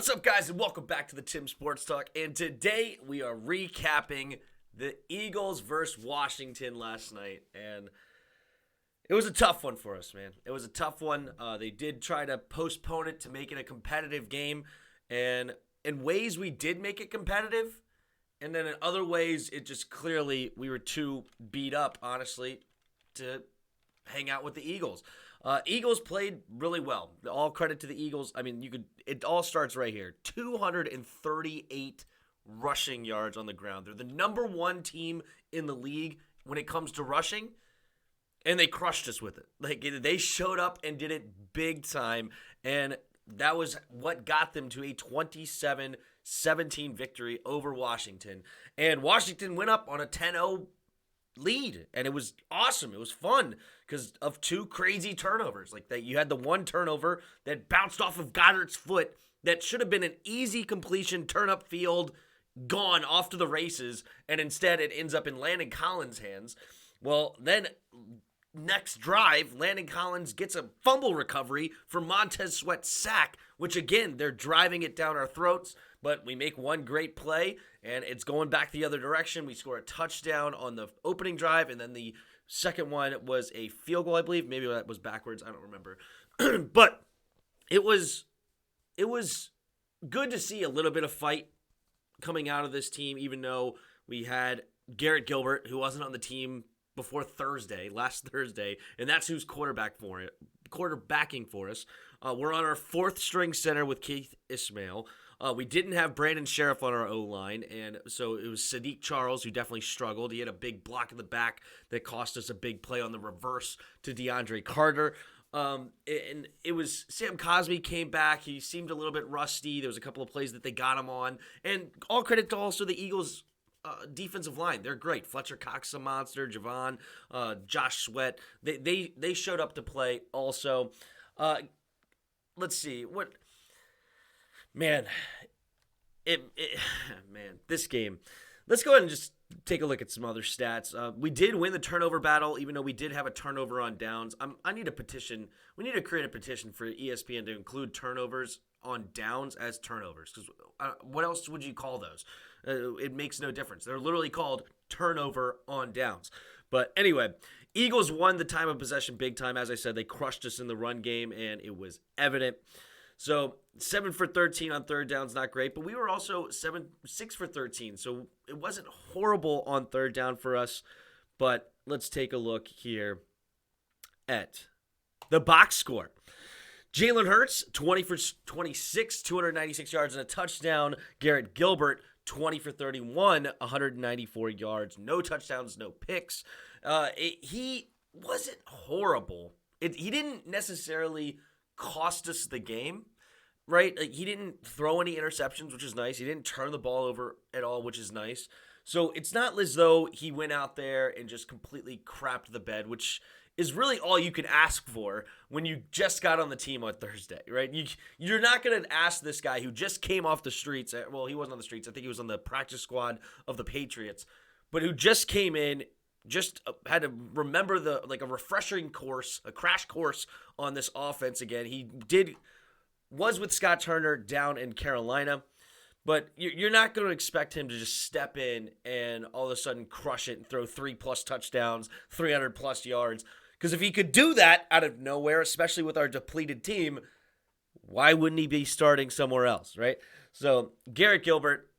What's up, guys, and welcome back to the Tim Sports Talk. And today we are recapping the Eagles versus Washington last night. And it was a tough one for us, man. It was a tough one. They did try to postpone it to make it a competitive game. And in ways, we did make it competitive. And then in other ways, it just clearly, we were too beat up, honestly, to hang out with the Eagles. Eagles played really well. All credit to the Eagles. I mean, it all starts right here. 238 rushing yards on the ground. They're the number one team in the league when it comes to rushing, and they crushed us with it. They showed up and did it big time, and that was what got them to a 27-17 victory over Washington. And Washington went up on a 10-0 lead, and it was awesome. It was fun because of two crazy turnovers. Like that, you had the one turnover that bounced off of Goddard's foot that should have been an easy completion, turn up field, gone off to the races, and instead it ends up in Landon Collins' hands. Well, then next drive, Landon Collins gets a fumble recovery for Montez Sweat's sack, which again, they're driving it down our throats, but we make one great play, and it's going back the other direction. We score a touchdown on the opening drive, and then the second one was a field goal, I believe. Maybe that was backwards. I don't remember. But it was good to see a little bit of fight coming out of this team, even though we had Garrett Gilbert, who wasn't on the team before last Thursday, and that's who's quarterbacking for us. We're on our fourth string center with Keith Ismail. We didn't have Brandon Sheriff on our O-line, and so it was Sadiq Charles who definitely struggled. He had a big block in the back that cost us a big play on the reverse to DeAndre Carter. And it was Sam Cosmi came back. He seemed a little bit rusty. There was a couple of plays that they got him on. And all credit to also the Eagles' defensive line. They're great. Fletcher Cox, a monster. Javon, Josh Sweat. They showed up to play also. Let's see. This game. Let's go ahead and just take a look at some other stats. We did win the turnover battle, even though we did have a turnover on downs. I need a petition. We need to create a petition for ESPN to include turnovers on downs as turnovers. Because what else would you call those? It makes no difference. They're literally called turnover on downs. But anyway, Eagles won the time of possession big time. As I said, they crushed us in the run game, and it was evident. So 7 for 13 on third downs, not great, but we were also 6 for 13, so it wasn't horrible on third down for us. But let's take a look here at the box score. Jalen Hurts, 20 for 26, 296 yards and a touchdown. Garrett Gilbert, 20 for 31, 194 yards, no touchdowns, no picks. He wasn't horrible. He didn't necessarily cost us the game, right? Like, he didn't throw any interceptions, which is nice. He didn't turn the ball over at all, which is nice. So it's not as though he went out there and just completely crapped the bed, which is really all you can ask for when you just got on the team on Thursday, right? You're not going to ask this guy who just came off the streets. Well, he wasn't on the streets. I think he was on the practice squad of the Patriots, but who just came in, just had to remember a refreshing course, a crash course on this offense again. He was with Scott Turner down in Carolina, but you're not going to expect him to just step in and all of a sudden crush it and throw 3+ touchdowns, 300+ yards. Because if he could do that out of nowhere, especially with our depleted team, why wouldn't he be starting somewhere else, right? So Garrett Gilbert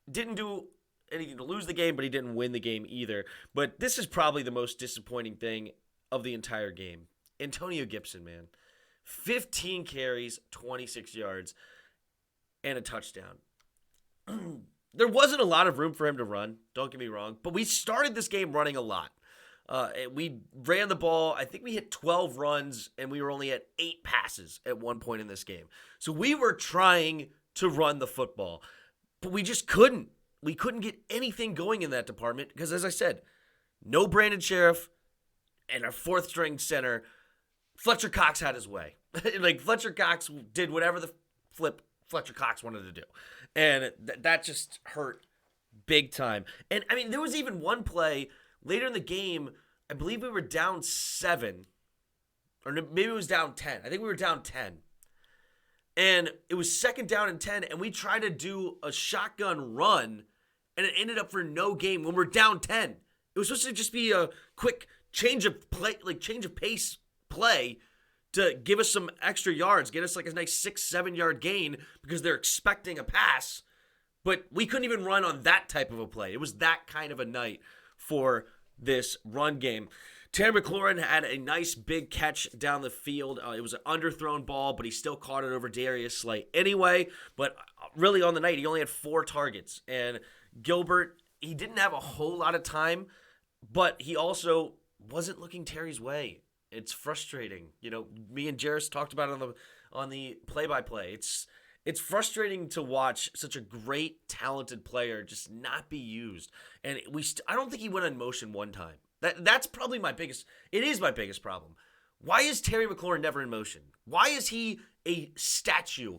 didn't do anything to lose the game, but he didn't win the game either. But this is probably the most disappointing thing of the entire game. Antonio Gibson, man. 15 carries, 26 yards, and a touchdown. There wasn't a lot of room for him to run, don't get me wrong, but we started this game running a lot. We ran the ball. I think we hit 12 runs, and we were only at 8 passes at one point in this game. So we were trying to run the football, but we just couldn't. We couldn't get anything going in that department because, as I said, no Brandon Sheriff and our fourth string center, Fletcher Cox had his way. Fletcher Cox did whatever the flip Fletcher Cox wanted to do. And that just hurt big time. And, I mean, there was even one play later in the game. I believe we were down 7. Or maybe it was down 10. I think we were down 10. And it was second down and 10, and we tried to do a shotgun run, and it ended up for no gain when we're down 10. It was supposed to just be a quick change of play, like change of pace play to give us some extra yards, get us like a nice 6-7 yard gain because they're expecting a pass. But we couldn't even run on that type of a play. It was that kind of a night for this run game. Terry McLaurin had a nice big catch down the field. It was an underthrown ball, but he still caught it over Darius Slay anyway. But really on the night, he only had 4 targets. And Gilbert, he didn't have a whole lot of time, but he also wasn't looking Terry's way. It's frustrating. You know, me and Jarris talked about it on the play-by-play. It's frustrating to watch such a great, talented player just not be used. And I don't think he went in motion one time. That's probably it is my biggest problem. Why is Terry McLaurin never in motion? Why is he a statue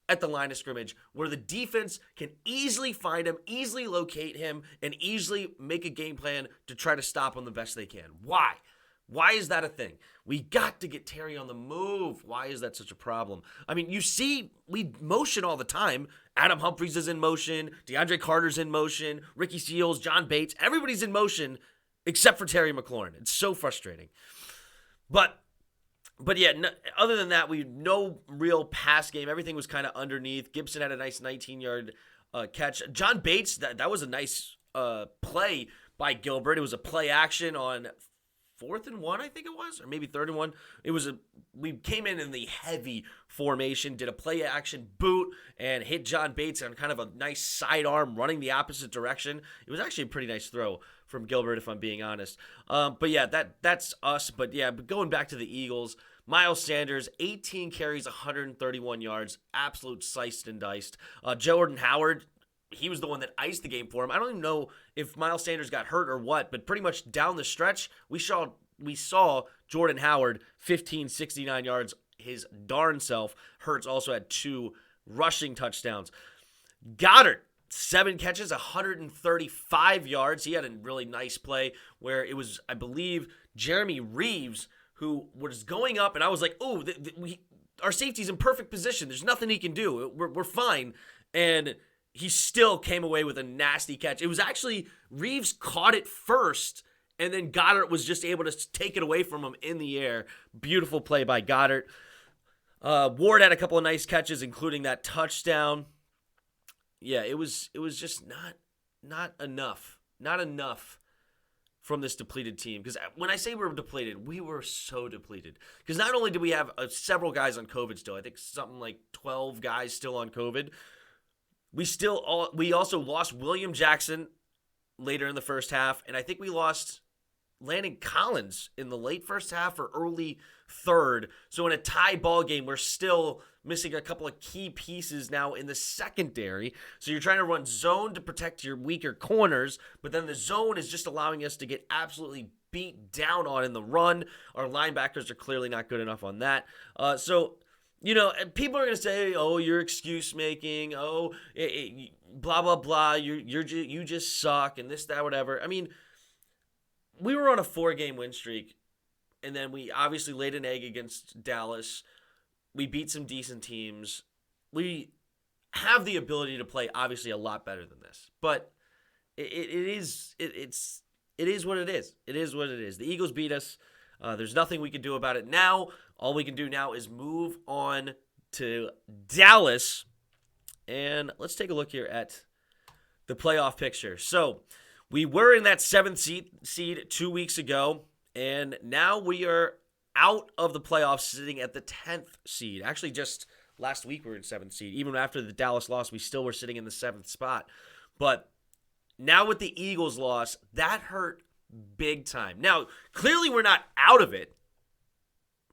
at the line of scrimmage where the defense can easily find him, easily locate him, and easily make a game plan to try to stop him the best they can? Why? Why is that a thing? We got to get Terry on the move. Why is that such a problem? I mean, you see, we motion all the time. Adam Humphries is in motion. DeAndre Carter's in motion. Ricky Seals, John Bates. Everybody's in motion except for Terry McLaurin. It's so frustrating. But yeah, other than that, we had no real pass game. Everything was kind of underneath. Gibson had a nice 19-yard catch. John Bates, that was a nice play by Gilbert. It was a play action on 4th and 1, I think it was, or maybe 3rd and 1. We came in the heavy formation, did a play action boot, and hit John Bates on kind of a nice sidearm running the opposite direction. It was actually a pretty nice throw from Gilbert, if I'm being honest. But yeah, that's us. But yeah, going back to the Eagles, Miles Sanders, 18 carries, 131 yards, absolute sliced and diced. Jordan Howard, he was the one that iced the game for him. I don't even know if Miles Sanders got hurt or what, but pretty much down the stretch, we saw Jordan Howard, 15, 69 yards, his darn self. Hurts also had 2 rushing touchdowns. Goddard, 7 catches, 135 yards. He had a really nice play where it was, I believe, Jeremy Reeves who was going up, and I was like, oh, our safety's in perfect position. There's nothing he can do. We're fine. And he still came away with a nasty catch. It was actually Reeves caught it first, and then Goddard was just able to take it away from him in the air. Beautiful play by Goddard. Ward had a couple of nice catches, including that touchdown. Yeah, it was just not enough. Not enough from this depleted team. Because when I say we're depleted, we were so depleted. Because not only do we have several guys on COVID still, I think something like 12 guys still on COVID, we also lost William Jackson later in the first half, and I think we lost Landon Collins in the late first half or early third. So in a tie ball game, we're still missing a couple of key pieces now in the secondary. So you're trying to run zone to protect your weaker corners, but then the zone is just allowing us to get absolutely beat down on in the run. Our linebackers are clearly not good enough on that. So, you know, people are going to say, oh, you're excuse making. Oh, blah, blah, blah. You just suck and this, that, whatever. I mean, we were on a 4-game win streak, and then we obviously laid an egg against Dallas. We beat some decent teams. We have the ability to play obviously a lot better than this, but it is what it is. It is what it is. The Eagles beat us. There's nothing we can do about it now. All we can do now is move on to Dallas, and let's take a look here at the playoff picture. So we were in that 7th seed 2 weeks ago, and now we are out of the playoffs sitting at the 10th seed. Actually, just last week we were in 7th seed. Even after the Dallas loss, we still were sitting in the 7th spot. But now with the Eagles loss, that hurt big time. Now, clearly we're not out of it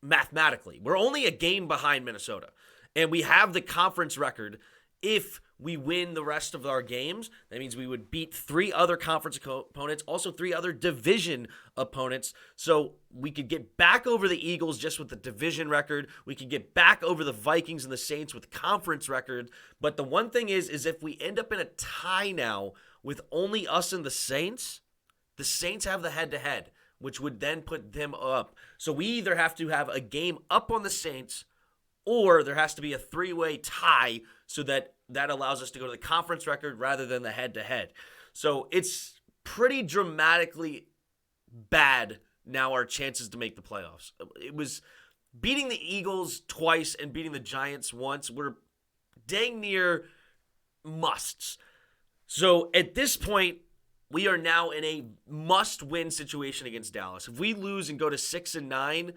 mathematically. We're only a game behind Minnesota, and we have the conference record. If we win the rest of our games, that means we would beat 3 other conference opponents, also 3 other division opponents. So we could get back over the Eagles just with the division record. We could get back over the Vikings and the Saints with conference record. But the one thing is if we end up in a tie now with only us and the Saints have the head-to-head, which would then put them up. So we either have to have a game up on the Saints or there has to be a three-way tie so that allows us to go to the conference record rather than the head-to-head. So it's pretty dramatically bad now, our chances to make the playoffs. It was beating the Eagles twice and beating the Giants once were dang near musts. So at this point, we are now in a must-win situation against Dallas. If we lose and go to 6-9,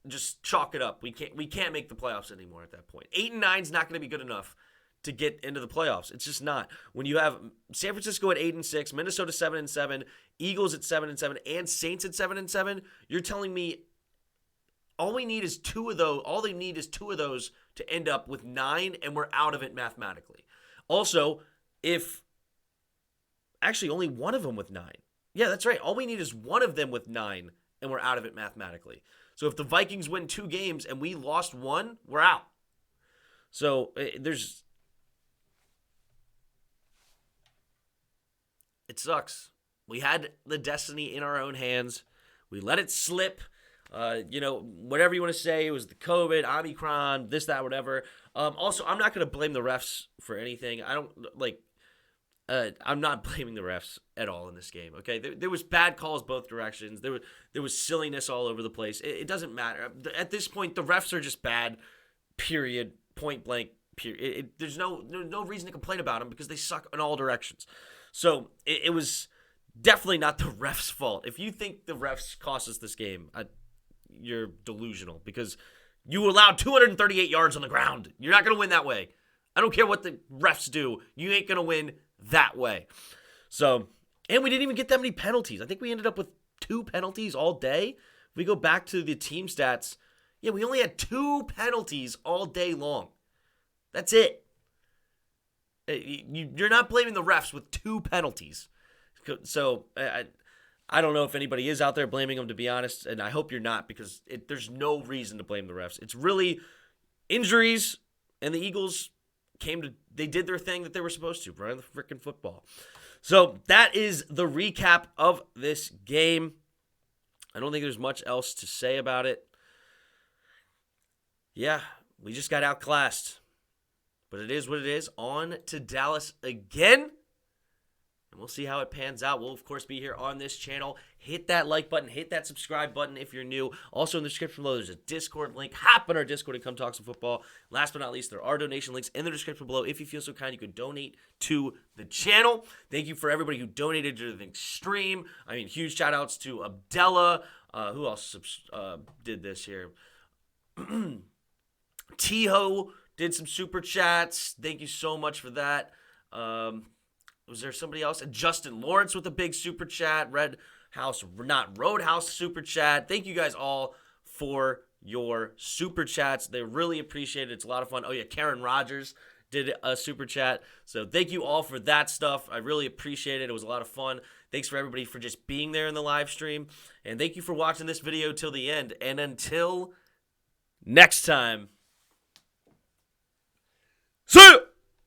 just chalk it up. We can't make the playoffs anymore at that point. 8-9 is not going to be good enough to get into the playoffs. It's just not. When you have San Francisco at 8-6, Minnesota 7-7, Eagles at 7-7, and Saints at 7-7, you're telling me all they need is two of those to end up with 9, and we're out of it mathematically. Also, actually only one of them with 9. Yeah, that's right. All we need is one of them with 9, and we're out of it mathematically. So if the Vikings win 2 games and we lost 1, we're out. So it sucks. We had the destiny in our own hands. We let it slip. Whatever you want to say, it was the COVID, Omicron, this, that, whatever. Also, I'm not going to blame the refs for anything. I'm not blaming the refs at all in this game, okay? There was bad calls both directions. There was silliness all over the place. It doesn't matter. At this point, the refs are just bad, period, point blank, period. There's no reason to complain about them because they suck in all directions. So it was definitely not the refs' fault. If you think the refs cost us this game, you're delusional because you allowed 238 yards on the ground. You're not going to win that way. I don't care what the refs do. You ain't going to win that way. So, and we didn't even get that many penalties. I think we ended up with 2 penalties all day. If we go back to the team stats, yeah, we only had 2 penalties all day long. That's it. You're not blaming the refs with 2 penalties. So, I don't know if anybody is out there blaming them, to be honest, and I hope you're not because there's no reason to blame the refs. It's really injuries, and the Eagles they did their thing that they were supposed to, run the freaking football. So that is the recap of this game. I don't think there's much else to say about it. Yeah, we just got outclassed. But it is what it is. On to Dallas again. And we'll see how it pans out. We'll, of course, be here on this channel. Hit that like button. Hit that subscribe button if you're new. Also, in the description below, there's a Discord link. Hop in our Discord and come talk some football. Last but not least, there are donation links in the description below. If you feel so kind, you can donate to the channel. Thank you for everybody who donated to the stream. I mean, huge shout-outs to Abdella. Who else did this here? Tiho did some super chats. Thank you so much for that. Was there somebody else? And Justin Lawrence with a big super chat. Roadhouse super chat. Thank you guys all for your super chats. They really appreciate it. It's a lot of fun. Oh, yeah, Karen Rogers did a super chat. So thank you all for that stuff. I really appreciate it. It was a lot of fun. Thanks for everybody for just being there in the live stream. And thank you for watching this video till the end. And until next time.